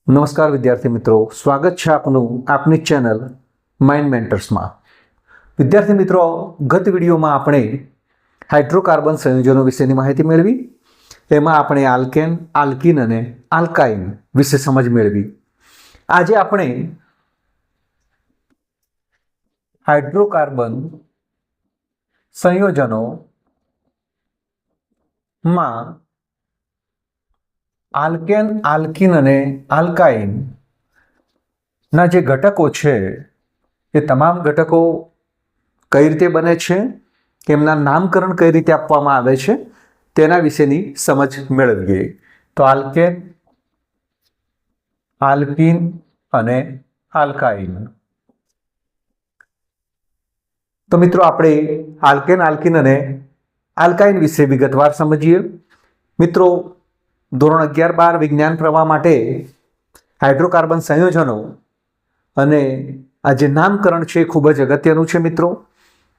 નમસ્કાર વિદ્યાર્થી મિત્રો, સ્વાગત છે આપનું આપની ચેનલ માઇન્ડ મેન્ટર્સમાં। વિદ્યાર્થી મિત્રો, ગત વિડીયોમાં આપણે હાઇડ્રોકાર્બન સંયોજનો વિશેની માહિતી મેળવી। એમાં આપણે આલ્કેન, આલ્કીન અને આલ્કાઇન વિશે સમજ મેળવી। આજે આપણે હાઇડ્રોકાર્બન સંયોજનોમાં આલ્કેન, આલ્કીન અને આલ્કાઇન ના જે ઘટકો છે એ તમામ ઘટકો કઈ રીતે બને છે, એમના નામકરણ કઈ રીતે આપવામાં આવે છે તેના વિશેની સમજ મેળવીએ। તો આલ્કેન, આલ્કીન અને આલ્કાઇન। તો મિત્રો આપણે આલ્કેન, આલ્કીન અને આલ્કાઇન વિશે વિગતવાર સમજીએ। મિત્રો, ધોરણ 11-12 વિજ્ઞાન પ્રવાહ માટે હાઇડ્રોકાર્બન સંયોજનો અને આ જે નામકરણ છે એ ખૂબ જ અગત્યનું છે મિત્રો।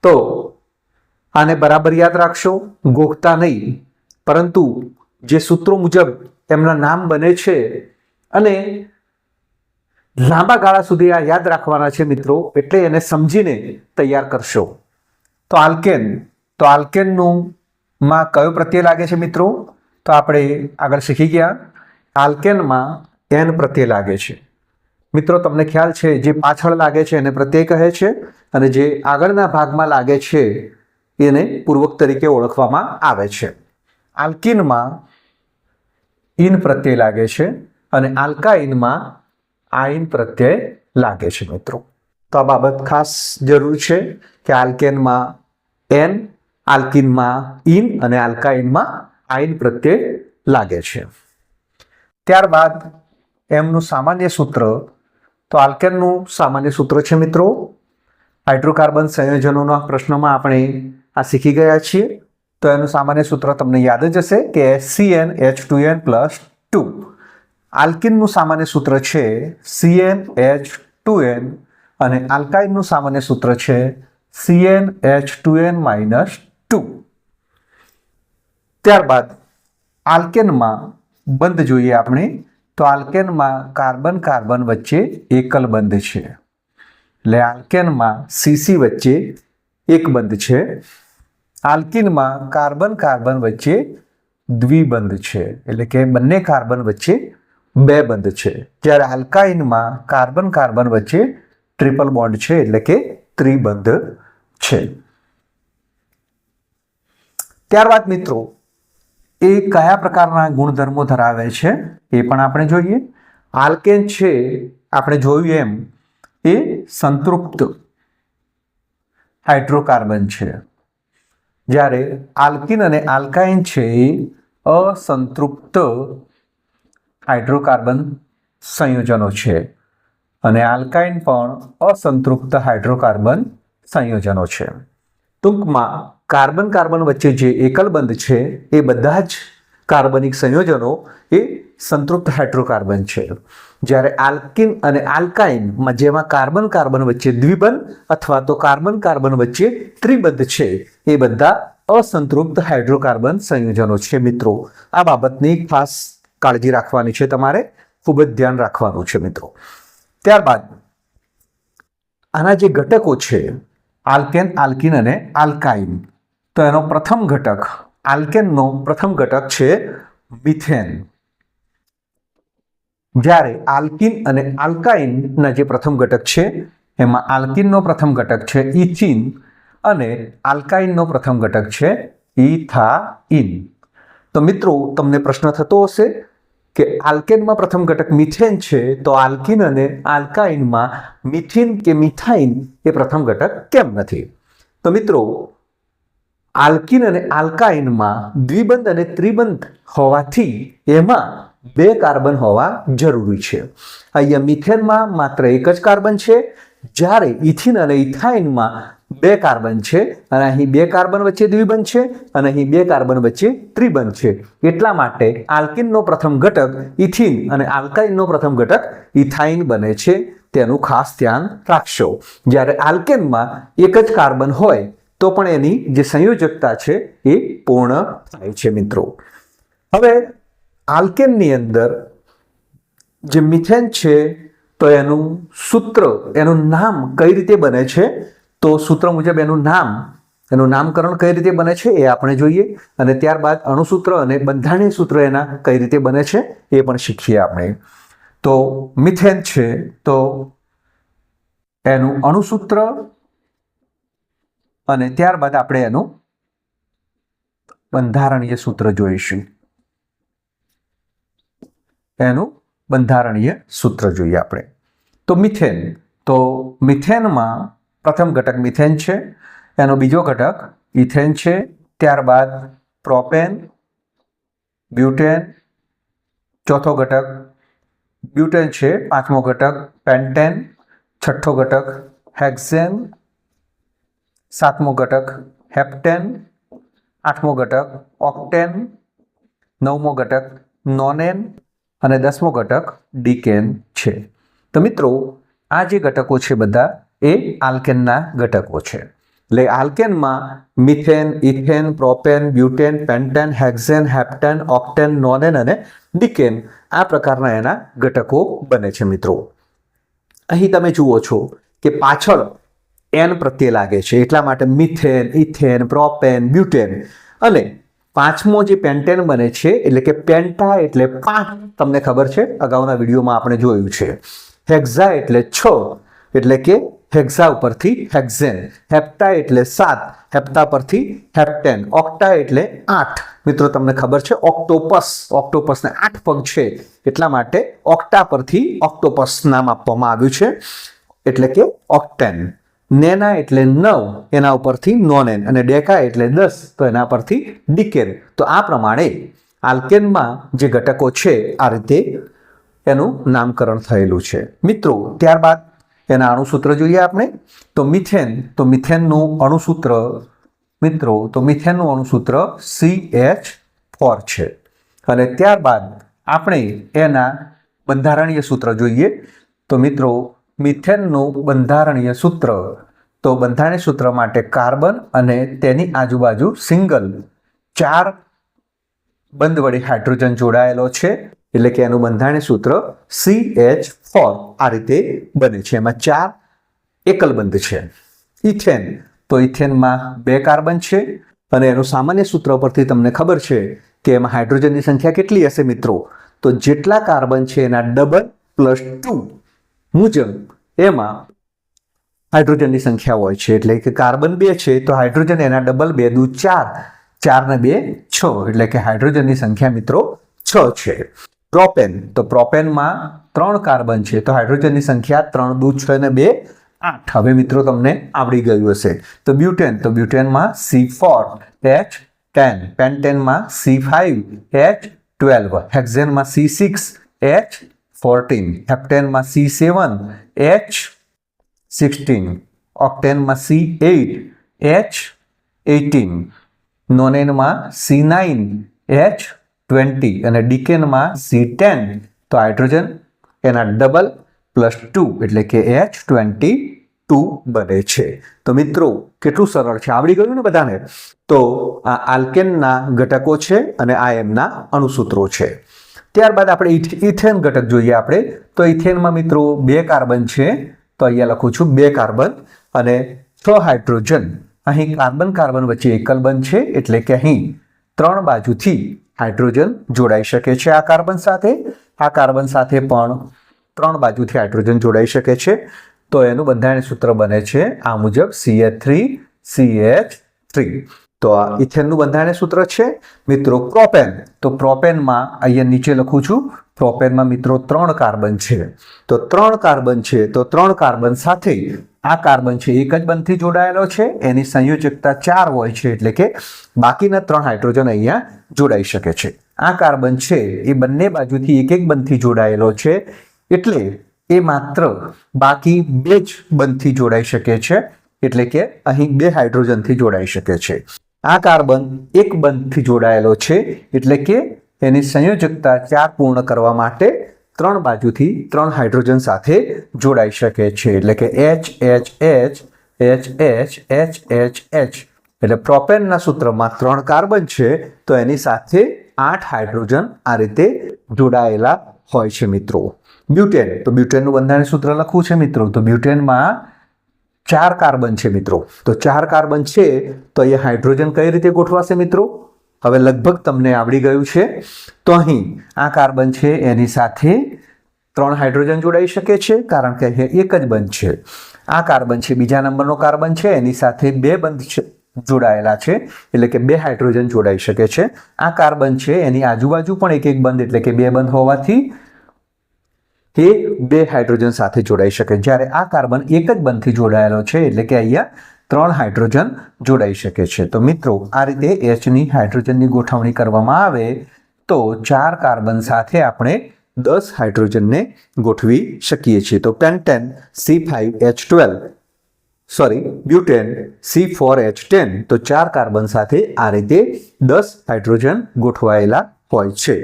તો આને બરાબર યાદ રાખશો, ગોખતા નહીં, પરંતુ જે સૂત્રો મુજબ એમના નામ બને છે અને લાંબા ગાળા સુધી આ યાદ રાખવાના છે મિત્રો, એટલે એને સમજીને તૈયાર કરશો। તો આલ્કેનનું માં કયો પ્રત્યય લાગે છે મિત્રો? તો આપણે આગળ શીખી ગયા, આલ્કેનમાં એન પ્રત્યય લાગે છે। મિત્રો, તમને ખ્યાલ છે જે પાછળ લાગે છે એને પ્રત્યય કહે છે અને જે આગળના ભાગમાં લાગે છે એને પૂર્વક તરીકે ઓળખવામાં આવે છે। આલ્કીનમાં ઇન પ્રત્યય લાગે છે અને આલ્કાઇનમાં આઇન પ્રત્યય લાગે છે મિત્રો। તો આ બાબત ખાસ જરૂર છે કે આલ્કેનમાં એન, આલ્કીનમાં ઇન અને આલ્કાઇનમાં આઇન પ્રત્યય લાગે છે। ત્યારબાદ એમનું સામાન્ય સૂત્ર, તો આલ્કેનનું સામાન્ય સૂત્ર છે મિત્રો, હાઇડ્રોકાર્બન સંયોજનોના પ્રશ્નમાં આપણે આ શીખી ગયા છીએ। તો એનું સામાન્ય સૂત્ર તમને યાદ જ હશે કે CnH2n+2। આલ્કીનનું સામાન્ય સૂત્ર છે CnH2n અને આલ્કાઇનનું સામાન્ય સૂત્ર છે CnH2n-2। ત્યારબાદ આલ્કેનમાં બંધ જોઈએ આપણે, તો આલ્કેનમાં કાર્બન કાર્બન વચ્ચે એકલ બંધ છે, એટલે આલ્કેનમાં CC વચ્ચે એક બંધ છે। આલ્કીનમાં કાર્બન કાર્બન વચ્ચે દ્વિબંધ છે, એટલે કે બંને કાર્બન વચ્ચે બે બંધ છે, જ્યારે આલ્કાઇનમાં કાર્બન કાર્બન વચ્ચે ટ્રિપલ બોન્ડ છે, એટલે કે ત્રિબંધ છે। ત્યારબાદ મિત્રો એ કયા પ્રકારના ગુણધર્મો ધરાવે છે એ પણ આપણે જોઈએ। આલ્કેન છે, આપણે જોયું એમ, એ સંતૃપ્ત હાઇડ્રોકાર્બન છે, જ્યારે આલ્કીન અને આલ્કાઇન છે એ અસંતૃપ્ત હાઇડ્રોકાર્બન સંયોજનો છે અને આલ્કાઇન પણ અસંતૃપ્ત હાઇડ્રોકાર્બન સંયોજનો છે। ટૂંકમાં કાર્બન કાર્બન વચ્ચે જે એકલ બંધ છે એ બધા જ કાર્બનિક સંયોજનો એ સંતૃપ્ત હાઇડ્રોકાર્બન છે, જ્યારે આલ્કીન અને આલ્કાઇનમાં જેમાં કાર્બન કાર્બન વચ્ચે દ્વિબંધ અથવા તો કાર્બન કાર્બન વચ્ચે ત્રિબંધ છે એ બધા અસંતૃપ્ત હાઇડ્રોકાર્બન સંયોજનો છે। મિત્રો, આ બાબતની ખાસ કાળજી રાખવાની છે, તમારે ખૂબ જ ધ્યાન રાખવાનું છે મિત્રો। ત્યારબાદ આના જે ઘટકો છે આલ્કેન, આલ્કીન અને આલ્કાઇન, તો એનો પ્રથમ ઘટક, આલ્કેનનો પ્રથમ ઘટક છે મિથેન, જ્યારે આલ્કીન અને આલ્કાઇનના જે પ્રથમ ઘટક છે એમાં આલ્કીનનો પ્રથમ ઘટક છે ઇથીન અને આલ્કાઇનનો પ્રથમ ઘટક છે ઇથાઇન। તો મિત્રો, તમને પ્રશ્ન થતો હશે કે આલ્કેનમાં પ્રથમ ઘટક મિથેન છે, તો આલ્કીન અને આલ્કાઇનમાં મિથીન કે મિથાઇન એ પ્રથમ ઘટક કેમ નથી? તો મિત્રો, આલ્કીન અને આલ્કાઇનમાં દ્વિબંધ અને ત્રિબંધ હોવાથી એમાં બે કાર્બન હોવા જરૂરી છે। અહીંયા મિથેનમાં માત્ર એક જ કાર્બન છે, જ્યારે ઇથીન અને ઇથાઇનમાં બે કાર્બન છે અને અહીં બે કાર્બન વચ્ચે દ્વિબંધ છે અને અહીં બે કાર્બન વચ્ચે ત્રિબંધ છે। એટલા માટે આલ્કીનનો પ્રથમ ઘટક ઇથીન અને આલ્કાઇનનો પ્રથમ ઘટક ઇથાઇન બને છે, તેનું ખાસ ધ્યાન રાખશો। જ્યારે આલ્કેનમાં એક જ કાર્બન હોય તો પણ એની જે સંયોજકતા છે એ પૂર્ણ થાય છે મિત્રો। હવે આલ્કેનની અંદર જે મિથેન છે તો એનું સૂત્ર, એનું નામ કઈ રીતે બને છે, તો સૂત્ર મુજબ એનું નામકરણ કઈ રીતે બને છે એ આપણે જોઈએ, અને ત્યારબાદ અણુસૂત્ર અને બંધારણીય સૂત્ર એના કઈ રીતે બને છે એ પણ શીખીએ આપણે. તો મિથેન છે તો એનું અણુસૂત્ર અને ત્યારબાદ આપણે એનું બંધારણીય સૂત્ર જોઈશું. એનું બંધારણીય સૂત્ર જોઈએ આપણે. તો મિથેનમાં પ્રથમ ઘટક મિથેન છે, એનો બીજો ઘટક ઇથેન છે, ત્યારબાદ પ્રોપેન, બ્યુટેન, ચોથો ઘટક બ્યુટેન છે, પાંચમો ઘટક પેન્ટેન, છઠ્ઠો ઘટક હેક્સેન, સાતમો ઘટક હેપ્ટેન, આઠમો ઘટક ઓક્ટેન, નવમો ઘટક નોનેન અને 10મો ઘટક ડીકેન છે. તો મિત્રો આ જે ઘટકો છે બધા એ આલ્કેનના ઘટકો છે. એટલે આલ્કેનમાં methane, ethane, propane, butane, pentane, hexane, heptane, octane, nonane અને ડીકેન આ પ્રકારના એના ઘટકો બને છે. મિત્રો અહીં તમે જુઓ છો કે પાછળ એન પ્રત્યે લાગે છે, એટલા માટે મિથેન, ઇથેન, પ્રોપેન, બ્યુટેન. અને પાંચમો જે પેન્ટેન બને છે એટલે કે પેન્ટા એટલે 5, તમને ખબર છે અગાઉના વિડીયોમાં આપણે જોયું છે. હેક્ઝા એટલે 6 એટલે કે હેક્ઝા ઉપરથી હેક્સેન, હેપ્ટા એટલે 7, હેપ્ટા પરથી હેપ્ટેન, ઓક્ટા એટલે 8. મિત્રો તમને ખબર છે ઓક્ટોપસને 8 પગ છે એટલા માટે ઓક્ટા પરથી ઓક્ટોપસ નામ આપવામાં આવ્યું છે એટલે કે ઓક્ટેન. નેના એટલે 9, એના ઉપરથી નોનેન, અને ડેકા એટલે 10 તો એના પરથી ડીકેન. તો આ પ્રમાણે આલ્કેનમાં જે ઘટકો છે આ રીતે એનું નામકરણ થયેલું છે. મિત્રો ત્યારબાદ એના અણુસૂત્ર જોઈએ આપણે. તો મિથેનનું અણુસૂત્ર CH4 છે. અને ત્યારબાદ આપણે એના બંધારણીય સૂત્ર જોઈએ. તો મિત્રો મિથેનનું બંધારણીય સૂત્ર, તો બંધારણીય સૂત્ર માટે કાર્બન અને તેની આજુબાજુ સિંગલ 4 બંધ વડે હાઇડ્રોજન જોડાયેલો છે એટલે કે એનું બંધારણીય સૂત્ર CH4 આ રીતે બને છે. એમાં 4 એકલ બંધ છે. ઇથેનમાં 2 કાર્બન છે અને એનું સામાન્ય સૂત્ર પરથી તમને ખબર છે કે એમાં હાઇડ્રોજનની સંખ્યા કેટલી હશે મિત્રો, તો જેટલા કાર્બન છે એના ડબલ પ્લસ 2 મુજબ એમાં હાઇડ્રોજનની સંખ્યા હોય છે. એટલે કે કાર્બન 2 છે તો હાઇડ્રોજન એના ડબલ, 2 દુ 4, 4 ને 2 6 એટલે કે હાઇડ્રોજનની સંખ્યા મિત્રો 6 છે. પ્રોપેનમાં 3 કાર્બન છે તો હાઇડ્રોજનની સંખ્યા 3 દુ 6 ને 2 8. હવે મિત્રો તમને આવડી ગયું હશે. તો બ્યુટેનમાં C4H10, પેન્ટેનમાં C5H12, હેક્સેનમાં C6H14, હેપ્ટેનમાં C7H16, ઓક્ટેનમાં C8H18, નોનેનમાં C9H20 અને ડીકેનમાં C10. તો હાઇડ્રોજન એના ડબલ પ્લસ 2 એટલે કે H22 બને છે. તો મિત્રો કેટલું સરળ છે, આવડી ગયું ને બધાને. તો આ આલ્કેનના ઘટકો છે અને આ એમના અણુસૂત્રો છે. ત્યારબાદ આપણે ઇથેન ઘટક જોઈએ આપણે. તો ઇથેનમાં મિત્રો 2 કાર્બન છે, તો અહીંયા લખું છું 2 કાર્બન અને 6 હાઇડ્રોજન. અહીં કાર્બન વચ્ચે એકલ બંધ છે એટલે કે અહીં 3 બાજુથી હાઇડ્રોજન જોડાઈ શકે છે. આ કાર્બન સાથે પણ 3 બાજુથી હાઇડ્રોજન જોડાઈ શકે છે. તો એનું બંધારણીય સૂત્ર બને છે આ મુજબ CH3. તો આ ઇથેનનું બંધારણીય સૂત્ર છે. મિત્રો પ્રોપેનમાં અહીંયા નીચે લખું છું, પ્રોપેનમાં મિત્રો 3 કાર્બન છે. તો 3 કાર્બન સાથે આ કાર્બન છે એક જ બંધથી જોડાયેલો છે, એની સંયોજકતા 4 હોય છે એટલે કે બાકીના 3 હાઇડ્રોજન અહીંયા જોડાઈ શકે છે. આ કાર્બન છે એ બંને બાજુથી એક બંધથી જોડાયેલો છે એટલે એ માત્ર બાકી 2 જ બંધથી જોડાઈ શકે છે એટલે કે અહીં 2 હાઇડ્રોજનથી જોડાઈ શકે છે. આ કાર્બન એક બંધથી જોડાયેલો છે એટલે કે એની સંયોજકતા 4 પૂર્ણ કરવા માટે 3 બાજુથી 3 હાઇડ્રોજન સાથે જોડાઈ શકે છે એટલે કે HH એટલે પ્રોપેનના સૂત્રમાં 3 કાર્બન છે તો એની સાથે 8 હાઇડ્રોજન આ રીતે જોડાયેલા હોય છે મિત્રો. બ્યુટેન, તો બ્યુટેનનું બંધારણ સૂત્ર લખવું છે મિત્રો. તો બ્યુટેનમાં 4 કાર્બન છે મિત્રો. તો 4 કાર્બન છે તો અહીંયા હાઇડ્રોજન કઈ રીતે ગોઠવાશે મિત્રો? હવે લગભગ તમને આવડી ગયું છે. તો અહીં આ કાર્બન છે એની સાથે 3 હાઇડ્રોજન જોડાઈ શકે છે કારણ કે અહીંયા એક જ બંધ છે. આ કાર્બન છે બીજા નંબરનો કાર્બન છે એની સાથે 2 બંધ જોડાયેલા છે એટલે કે 2 હાઇડ્રોજન જોડાઈ શકે છે. આ કાર્બન છે એની આજુબાજુ પણ એક બંધ એટલે કે 2 બંધ હોવાથી એ 2 હાઇડ્રોજન સાથે જોડાઈ શકે. જ્યારે આ કાર્બન એક જ બંધથી જોડાયેલો છે એટલે કે અહીંયા 3 હાઇડ્રોજન જોડાઈ શકે છે. તો મિત્રો આ રીતે Hની હાઇડ્રોજનની ગોઠવણી કરવામાં આવે તો 4 કાર્બન સાથે આપણે 10 હાઇડ્રોજનને ગોઠવી શકીએ છીએ. તો પેન્ટેન C5H12 બ્યુટેન C4H10 તો 4 કાર્બન સાથે આ રીતે 10 હાઇડ્રોજન ગોઠવાયેલા હોય છે.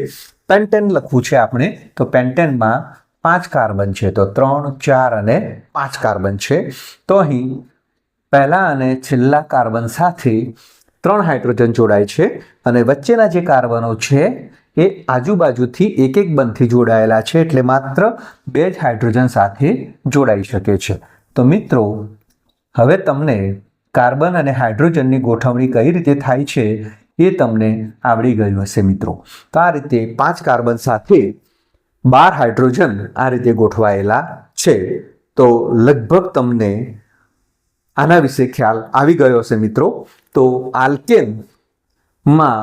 પેન્ટેન લખવું છે આપણે. તો પેન્ટેનમાં 5 કાર્બન છે તો 3, 4 અને 5 કાર્બન છે. તો અહીં પહેલા અને છેલ્લા કાર્બન સાથે 3 હાઇડ્રોજન જોડાય છે અને વચ્ચેના જે કાર્બનો છે એ આજુબાજુથી એક બંધથી જોડાયેલા છે એટલે માત્ર 2 જ હાઇડ્રોજન સાથે જોડાઈ શકે છે. તો મિત્રો હવે તમને કાર્બન અને હાઇડ્રોજનની ગોઠવણી કઈ રીતે થાય છે એ તમને આવડી ગયું હશે મિત્રો. તો આ રીતે 5 કાર્બન સાથે 12 હાઇડ્રોજન આ રીતે ગોઠવાયેલા છે. તો લગભગ તમને આના વિશે ખ્યાલ આવી ગયો હશે મિત્રો. તો આલ્કેનમાં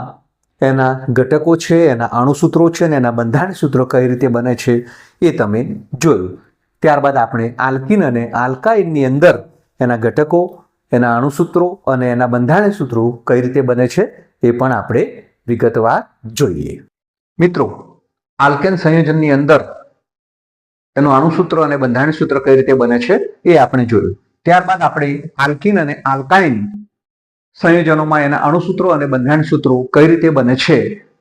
એના ઘટકો છે, એના અણુસૂત્રો છે અને એના બંધારણ સૂત્રો કઈ રીતે બને છે એ તમે જોયું. ત્યારબાદ આપણે આલ્કીન અને આલ્કાઇનની અંદર એના ઘટકો, એના અણુસૂત્રો અને એના બંધારણ સૂત્રો કઈ રીતે બને છે એ પણ આપણે વિગતવાર જોઈએ. મિત્રો આલ્કેન સંયોજનની અંદર એનું અણુસૂત્ર અને બંધારણ સૂત્ર કઈ રીતે બને છે એ આપણે જોયું. ત્યારબાદ આપણે આલ્કીન અને આલ્કાઇન સંયોજનોમાં એના અણુસૂત્રો અને બંધારણ સૂત્રો કઈ રીતે બને છે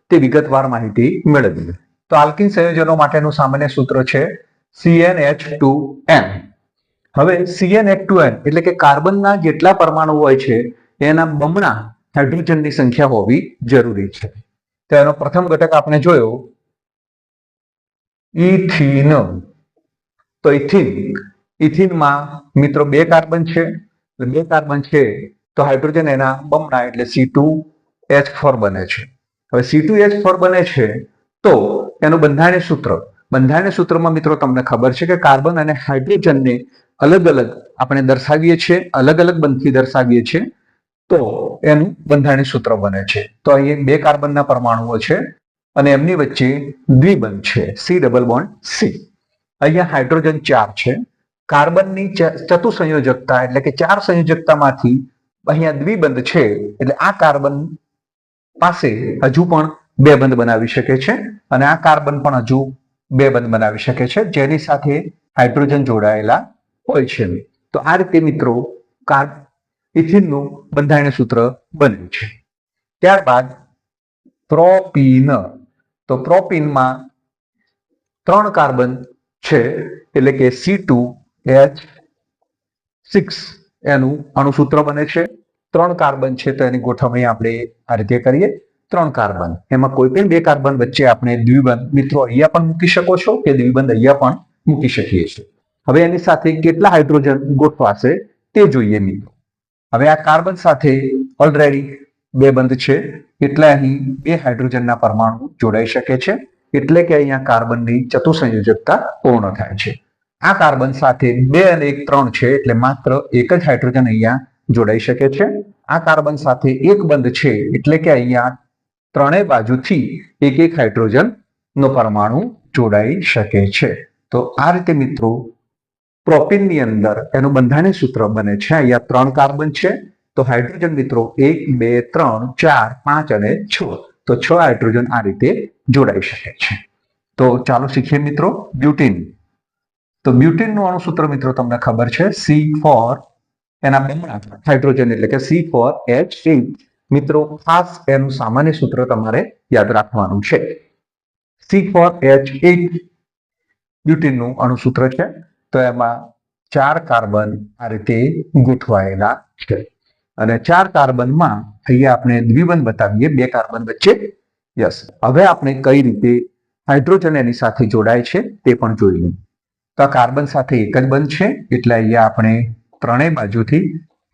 તે વિગતવાર માહિતી મેળવીએ. તો આલ્કીન સંયોજનો માટેનું સામાન્ય સૂત્ર છે CnH2n. હવે CnH2n એટલે કે કાર્બનના જેટલા પરમાણુ હોય છે એના બમણા હાઇડ્રોજનની સંખ્યા હોવી જરૂરી છે. તો એનો પ્રથમ ઘટક આપણે જોયો ઇથીન. તો ઇથીનમાં મિત્રો 2 કાર્બન છે. 2 કાર્બન છે તો હાઇડ્રોજન એના બમણા એટલે C2H4 બને છે. હવે C2H4 બને છે તો એનું બંધારણીય સૂત્રમાં મિત્રો તમને ખબર છે કે કાર્બન અને હાઇડ્રોજનને અલગ અલગ આપણે દર્શાવીએ છીએ, અલગ અલગ બંધથી દર્શાવીએ છીએ તો એનું બંધારણીય સૂત્ર બને છે. તો અહીં 2 કાર્બનના પરમાણુઓ છે અને એમની વચ્ચે દ્વિબંધ છે C ડબલ બોન્ડ C. અહીંયા હાઇડ્રોજન 4 છે. કાર્બનની ચતુસંયોજકતા એટલે કે 4 સંયોજકતામાંથી અહીંયા દ્વિબંધ છે એટલે આ કાર્બન પાસે હજુ પણ 2 બંધ બનાવી શકે છે અને આ કાર્બન પણ હજુ 2 બંધ બનાવી શકે છે જેની સાથે હાઇડ્રોજન જોડાયેલા હોય છે. તો આ રીતે મિત્રો ઇથિનનું બંધારણીય સૂત્ર બન્યું છે. ત્યારબાદ પ્રોપીન. તો પ્રોપીનમાં 3 કાર્બન છે એટલે કે C2H6 એનું અણુસૂત્ર બને છે. 3 કાર્બન છે તો એની ગોઠવણી આપણે આ રીતે કરીએ. 3 કાર્બન એમાં કોઈ પણ 2 કાર્બન વચ્ચે આપણે દ્વિબંધ મિત્રો અહીંયા પણ મૂકી શકો છો કે દ્વિબંધ અહીંયા પણ મૂકી શકીએ છીએ. હવે એની સાથે કેટલા હાઇડ્રોજન ગોઠવાશે તે જોઈએ મિત્રો. હવે આ કાર્બન સાથે ઓલરેડી 2 બંધ છે એટલે અહીં 2 હાઇડ્રોજનના પરમાણુ જોડાઈ શકે છે એટલે કે અહીંયા કાર્બનની ચતુસંયોજકતા પૂર્ણ થાય છે. આ કાર્બન સાથે 2 અને 1 3 છે એટલે માત્ર એક જ હાઇડ્રોજન અહીંયા જોડાઈ શકે છે. આ કાર્બન સાથે 1 બંધ છે એટલે કે અહીંયા 3 બાજુથી એક હાઇડ્રોજન નો પરમાણુ જોડાઈ શકે છે. તો આ રીતે મિત્રો પ્રોપીનની અંદર એનું બંધારણીય સૂત્ર બને છે. અહીંયા 3 કાર્બન છે તો હાઇડ્રોજન મિત્રો 1 2 3 4 5 અને 6 તો 6 હાઇડ્રોજન આ રીતે જોડાઈ શકે છે. તો ચાલો શીખીએ મિત્રો બ્યુટીન. તો બ્યુટીનનું અણુસૂત્ર મિત્રો તમને ખબર છે C4 એના બમણા હાઇડ્રોજન એટલે કે C4H8. મિત્રો ખાસ એનું સામાન્ય સૂત્ર તમારે યાદ રાખવાનું છે. C4H8 બ્યુટીનનું અણુસૂત્ર છે. તો એમાં 4 કાર્બન આ રીતે ગોઠવાયેલા છે અને 4 કાર્બનમાં અહીંયા આપણે દ્વિબંધ બતાવીએ 2 કાર્બન વચ્ચે. યસ. હવે આપણે કઈ રીતે હાઇડ્રોજન એની સાથે જોડાય છે તે પણ જોઈ લઈએ. તો આ કાર્બન સાથે એક જ બંધ છે એટલે અહીંયા આપણે ત્રણેય બાજુથી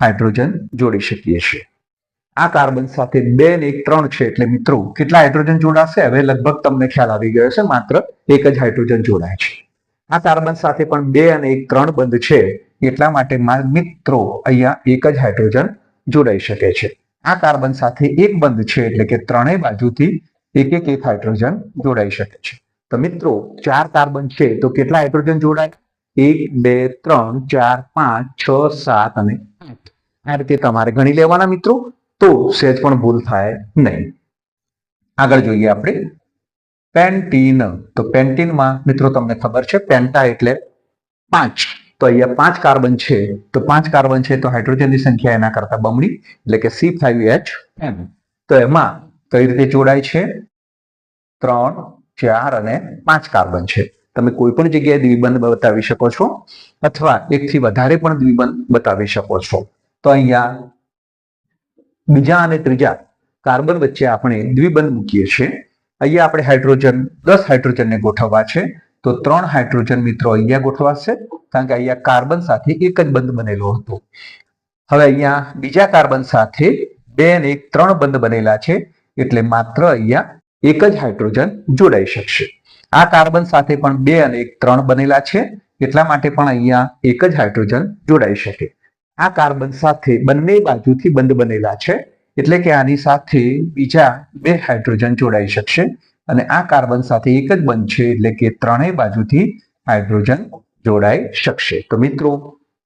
હાઇડ્રોજન જોડી શકીએ છીએ. આ કાર્બન સાથે 2 અને 1 3 છે એટલે મિત્રો કેટલા હાઇડ્રોજન જોડાશે હવે લગભગ તમને ખ્યાલ આવી ગયો છે. માત્ર એક જ હાઇડ્રોજન જોડાય છે. આ કાર્બન સાથે પણ 2 અને 1 3 બંધ છે એટલા માટે મિત્રો અહીંયા એક જ હાઇડ્રોજન જોડાઈ શકે છે. આ કાર્બન સાથે એક બંધ છે એટલે કે ત્રણેય બાજુથી એક હાઇડ્રોજન જોડાઈ શકે છે. તો મિત્રો 4 કાર્બન છે તો કેટલા હાઇડ્રોજન જોડાય? 1 2 3 4 5 6 7 અને 8. આ રીતે તમારે ગણી લેવાના મિત્રો, તો સહેજ પણ ભૂલ થાય નહીં. આગળ જોઈએ આપણે પેન્ટીન. તો પેન્ટીનમાં મિત્રો તમને ખબર છે પેન્ટા એટલે 5. તો અહીંયા 5 કાર્બન છે તો 5 કાર્બન છે તો હાઇડ્રોજનની સંખ્યા એના કરતા બમણી એટલે કે C5H10. તો એમાં કઈ રીતે જોડાય છે? 3 4 અને 5 કાર્બન છે. તમે કોઈ પણ જગ્યાએ દ્વિબંધ બતાવી શકો છો અથવા એકથી વધારે પણ દ્વિબંધ બતાવી શકો છો. તો અહીંયા બીજા અને ત્રીજા કાર્બન વચ્ચે આપણે દ્વિબંધ મૂકીએ છીએ. અહીંયા આપણે હાઇડ્રોજન 10 હાઇડ્રોજનને ગોઠવવા છે તો 3 હાઇડ્રોજન મિત્રો અહીંયા ગોઠવાશે કારણ કે અહીંયા કાર્બન સાથે એક જ બંધ બનેલો હતો. હવે અહીંયા બીજા કાર્બન સાથે 2 અને 1 3 બંધ બનેલા છે એટલે માત્ર અહીંયા એક જ હાઇડ્રોજન જોડાઈ શકશે. આ કાર્બન સાથે પણ 2 અને 1 3 બનેલા છે એટલા માટે પણ અહીંયા એક જ હાઇડ્રોજન જોડાઈ શકે. આ કાર્બન સાથે બંને બાજુથી બંધ બનેલા છે એટલે કે આની સાથે બીજા 2 હાઇડ્રોજન જોડાઈ શકશે અને આ કાર્બન સાથે એક જ બંધ છે એટલે કે ત્રણેય બાજુથી હાઇડ્રોજન જોડાઈ શકશે. તો મિત્રો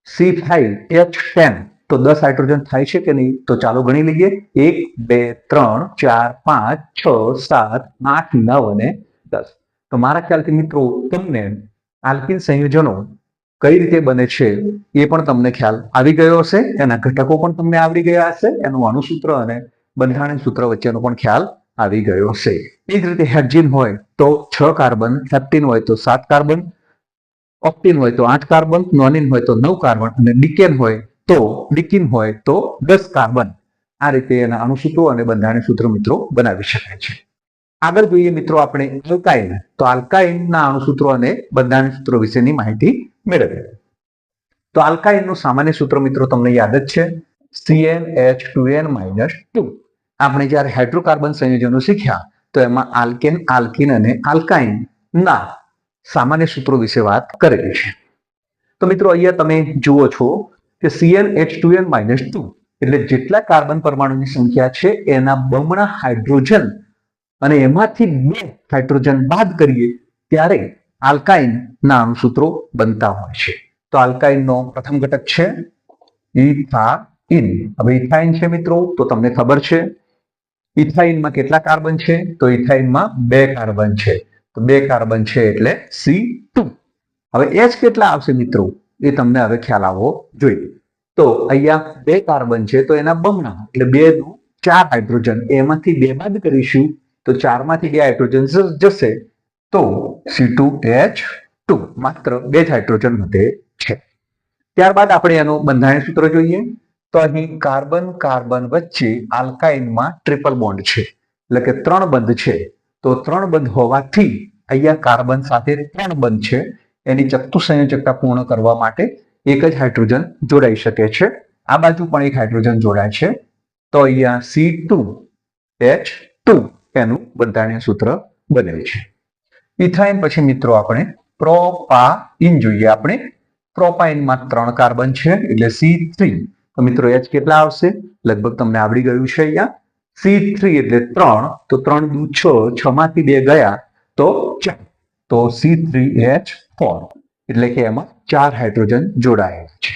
C5H10 તો 10 હાઇડ્રોજન થાય છે કે નહીં? તો ચાલો ગણી લઈએ. 1 2 3 4 5 6 7 8 9 અને 10. તો મારા ખ્યાલથી મિત્રો તમને આલ્કિન સંયોજનો કઈ રીતે બને છે એ પણ તમને ખ્યાલ આવી ગયો હશે. એના ઘટકો પણ તમને આવડી ગયા હશે. એનું અણુસૂત્ર અને બંધારણીય સૂત્ર વચ્ચેનો પણ ખ્યાલ આવી ગયો હશે. એ જ રીતે હેક્ઝીન હોય તો 6 કાર્બન, હેપ્ટીન હોય તો 7 કાર્બન, ઓક્ટીન હોય તો 8 કાર્બન, નોનિન હોય તો 9 કાર્બન અને ડિકેન હોય તો 10 કાર્બન. આ રીતે એના અણુસૂત્રો અને બંધારણીય સૂત્ર મિત્રો બનાવી શકાય છે. આગળ જોઈએ મિત્રો આપણે આલ્કાઇન. તો આલ્કાઇનના અણુસૂત્રો અને બંધારણીય સૂત્રો વિશેની માહિતી મેળવીએ. તો આલ્કાઇનનું સામાન્ય સૂત્ર મિત્રો તમને યાદ જ છે CnH2n-2. આપણે જ્યારે હાઇડ્રોકાર્બન સંયોજનો શીખ્યા તો એમાં આલ્કેન, આલ્કીન અને આલ્કાઇનના સામાન્ય સૂત્રો વિશે વાત કરેલી છે. તો મિત્રો અહીંયા તમે જુઓ છો કે CnH2n-2 એટલે જેટલા કાર્બન પરમાણુની સંખ્યા છે એના બમણા હાઇડ્રોજન અને એમાંથી 2 હાઇડ્રોજન બાદ કરીએ ત્યારે આલ્કાઇનના અણુસૂત્રો બનતા હોય છે. તો આલ્કાઇનનો પ્રથમ ઘટક છે ઇથાઇન. હવે ઇથાઇન છે મિત્રો તો તમને ખબર છે ઇથાઇનમાં કેટલા કાર્બન છે? તો ઇથાઇનમાં 2 કાર્બન છે. તો 2 કાર્બન છે એટલે C2. હવે H કેટલા આવશે મિત્રો એ તમને હવે ખ્યાલ આવવો જોઈએ. તો અહીંયા 2 કાર્બન છે તો એના બમણા એટલે 2 નું 4 હાઇડ્રોજન, એમાંથી 2 બાદ કરીશું તો 4 માંથી 2 હાઇડ્રોજન જશે તો C2H2 માત્ર 2 જ હાઇડ્રોજન વધે છે. ત્યારબાદ આપણે એનું બંધારણીય સૂત્ર જોઈએ. તો અહીં કાર્બન કાર્બન વચ્ચે આલ્કાઇનમાં ટ્રિપલ બોન્ડ છે એટલે કે 3 બંધ છે. તો 3 બંધ હોવાથી અહીંયા કાર્બન સાથે 3 બંધ છે. એની ચતુઃસંયોજકતા પૂર્ણ કરવા માટે એક જ હાઇડ્રોજન જોડાઈ શકે છે. આ બાજુ પણ એક હાઇડ્રોજન જોડાય છે તો અહીંયા C2H2 એનું બંધારણીય સૂત્ર બને છે. ઇથાઇન પછી મિત્રો આપણે પ્રોપાઇન જોઈએ. આપણે પ્રોપાઇનમાં 3 કાર્બન છે એટલે C3. તો મિત્રો H કેટલા આવશે? લગભગ તમને આવડી ગયું છે. અહીંયા C3 એટલે 3 તો 3 દુ 6, 6 માંથી 2 ગયા તો 4 તો C3H4 એટલે કે એમાં 4 હાઇડ્રોજન જોડાયેલા છે.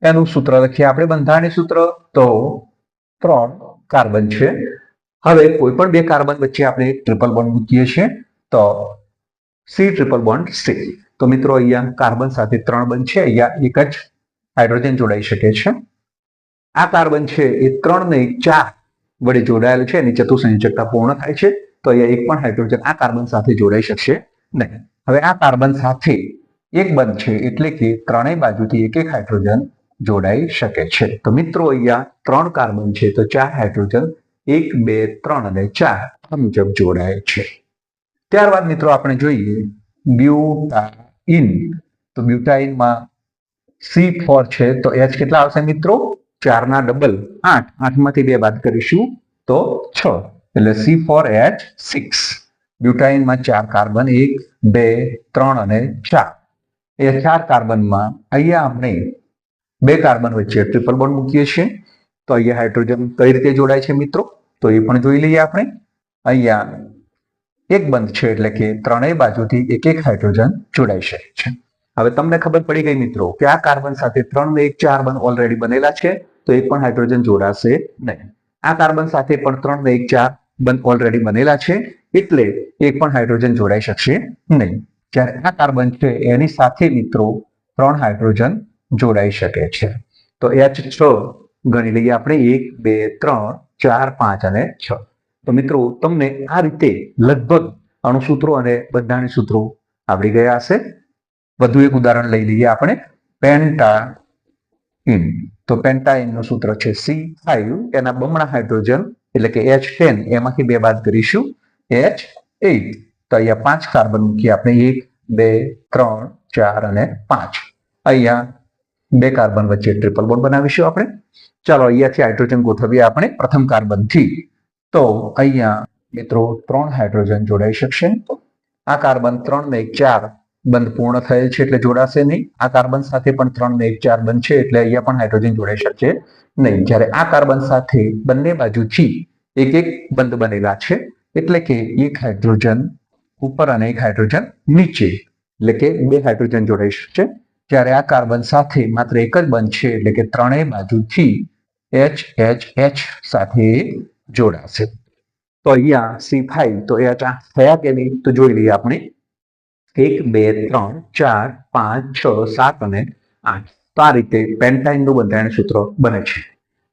એનું સૂત્ર લખીએ આપણે બંધારણીય સૂત્ર. તો 3 કાર્બન છે. હવે કોઈ પણ 2 કાર્બન વચ્ચે આપણે ટ્રિપલ બોન્ડ મૂકીએ છીએ તો C ટ્રિપલ બોન્ડ C. તો મિત્રો અહીંયા કાર્બન સાથે 3 બંધ છે. અહીંયા એક જ હાઇડ્રોજન જોડાઈ શકે છે. આ કાર્બન છે એ 3 ને 4 વડે જોડાયેલું છે. એની ચતુઃસંયોજકતા પૂર્ણ થાય છે તો અહીંયા એક પણ હાઇડ્રોજન આ કાર્બન સાથે જોડાઈ શકશે નહીં. હવે આ કાર્બન સાથે એક બંધ છે એટલે કે ત્રણેય બાજુથી એક હાઇડ્રોજન જોડાઈ શકે છે. તો મિત્રો અહીંયા 3 કાર્બન છે તો 4 હાઇડ્રોજન 1 2 3 અને 4 આ મુજબ જોડાય છે. ત્યારબાદ મિત્રો આપણે જોઈએ બ્યુટાઇન. તો બ્યુટાઇનમાં C4 છે તો H કેટલા આવશે મિત્રો? 4 ના ડબલ 8. 8 માંથી 2 બાદ કરીશું તો 6, એટલે C4H6. બ્યુટાઇનમાં 4 કાર્બન, 1, 2, 3 અને 4. એ 4 કાર્બનમાં અહીંયા આપણે 2 કાર્બન વચ્ચે ટ્રિપલ બોન્ડ મૂકીએ છીએ. તો અહીંયા હાઇડ્રોજન કઈ રીતે જોડાય છે મિત્રો? તો એ પણ જોઈ લઈએ આપણે. અહીંયા એક બંધ છે એટલે કે ત્રણેય બાજુથી એક એક હાઇડ્રોજન જોડાઈ શકે છે. હવે તમને ખબર પડી ગઈ મિત્રો કે આ કાર્બન સાથે 3 ને 1 4 બંધ ઓલરેડી બનેલા છે, તો એક પણ હાઇડ્રોજન જોડાશે નહીં. આ કાર્બન સાથે પણ 3 ને 1 4 બંધ ઓલરેડી બનેલા છે, એટલે એક પણ હાઇડ્રોજન જોડાઈ શકશે નહીં. જ્યારે આ કાર્બન છે એની સાથે મિત્રો 3 હાઇડ્રોજન જોડાઈ શકે છે. તો H6 ગણી લઈએ આપણે, 1 2 3 4 5 અને 6. તો મિત્રો તમને આ રીતે લગભગ અણુસૂત્રો અને બંધારણીય સૂત્રો આવડી ગયા હશે. વધુ એક ઉદાહરણ લઈ લઈએ આપણે, પેન્ટાઇન. તો પેન્ટાઇનનું સૂત્ર છે C5, એના બમણા હાઇડ્રોજન એટલે કે H10, એમાંથી 2 બાદ કરીશું H8. તો અહીંયા 5 કાર્બન મૂકીએ આપણે, 1 2 3 4 અને 5. અહીંયા 2 કાર્બન વચ્ચે ટ્રિપલ બોન્ડ બનાવીશું આપણે. ચાલો અહીંયાથી હાઇડ્રોજન ગોઠવીએ આપણે પ્રથમ કાર્બનથી. તો અહીંયા મિત્રો 3 હાઇડ્રોજન જોડાઈ શકશે. આ કાર્બન 3 ને 1 4 બંધ પૂર્ણ થયેલ છે એટલે જોડાશે નહીં. આ કાર્બન સાથે પણ 3 ને 1 4 બંધ છે એટલે અહીંયા પણ હાઇડ્રોજન જોડાઈ શકશે નહીં. જ્યારે આ કાર્બન સાથે બંને બાજુથી એક એક બંધ બનેલા છે એટલે કે એક હાઇડ્રોજન ઉપર અને એક હાઇડ્રોજન નીચે, એટલે કે 2 હાઇડ્રોજન જોડાઈ શકશે. જ્યારે આ કાર્બન સાથે માત્ર એક જ બંધ છે એટલે કે ત્રણેય બાજુથી H સાથે જોડાશે. તો અહીંયા C5 તો H થયા કે નહીં તો જોઈ લઈએ આપણે. 1 2 3 4 5 6 7 અને 8. તો આ રીતે પેન્ટાઇનનું બંધારણીય સૂત્ર બને છે.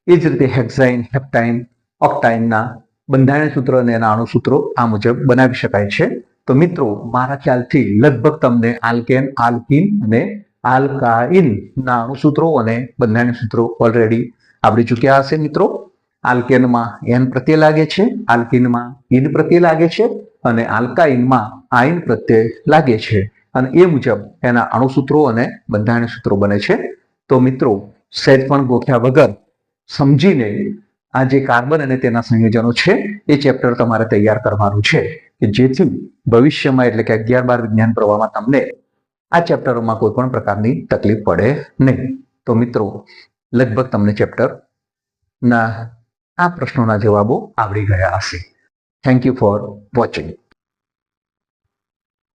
એ જ રીતે હેક્સાઇન, હેપ્ટાઇન, ઓક્ટાઇનના બંધારણીય સૂત્ર અને એના અણુસૂત્રો આ મુજબ બનાવી શકાય છે. તો મિત્રો મારા ખ્યાલથી લગભગ તમને આલ્કેન, આલ્કીન અને આલ્કાઇન ના અણુસૂત્રો અને બંધારણીય સૂત્રો ઓલરેડી આવડી ચૂક્યા હશે મિત્રો. આલ્કેનમાં N પ્રત્યય લાગે છે, આલ્કીનમાં ઇન પ્રત્યય લાગે છે અને આલ્કાઇનમાં આયન પ્રત્યય લાગે છે, અને એ મુજબ એના અણુસૂત્રો અને બંધારણીય સૂત્રો બને છે. તો મિત્રો સહેજ પણ ગોખ્યા વગર સમજીને આ જે કાર્બન અને તેના સંયોજનો છે એ ચેપ્ટર તમારે તૈયાર કરવાનું છે, કે જેથી ભવિષ્યમાં એટલે કે 11-12 વિજ્ઞાન પ્રવાહમાં તમને આ ચેપ્ટરોમાં કોઈ પણ પ્રકારની તકલીફ પડે નહીં. તો મિત્રો લગભગ તમને ચેપ્ટર ના આ પ્રશ્નોના જવાબો આવડી ગયા હશે. Thank you for watching.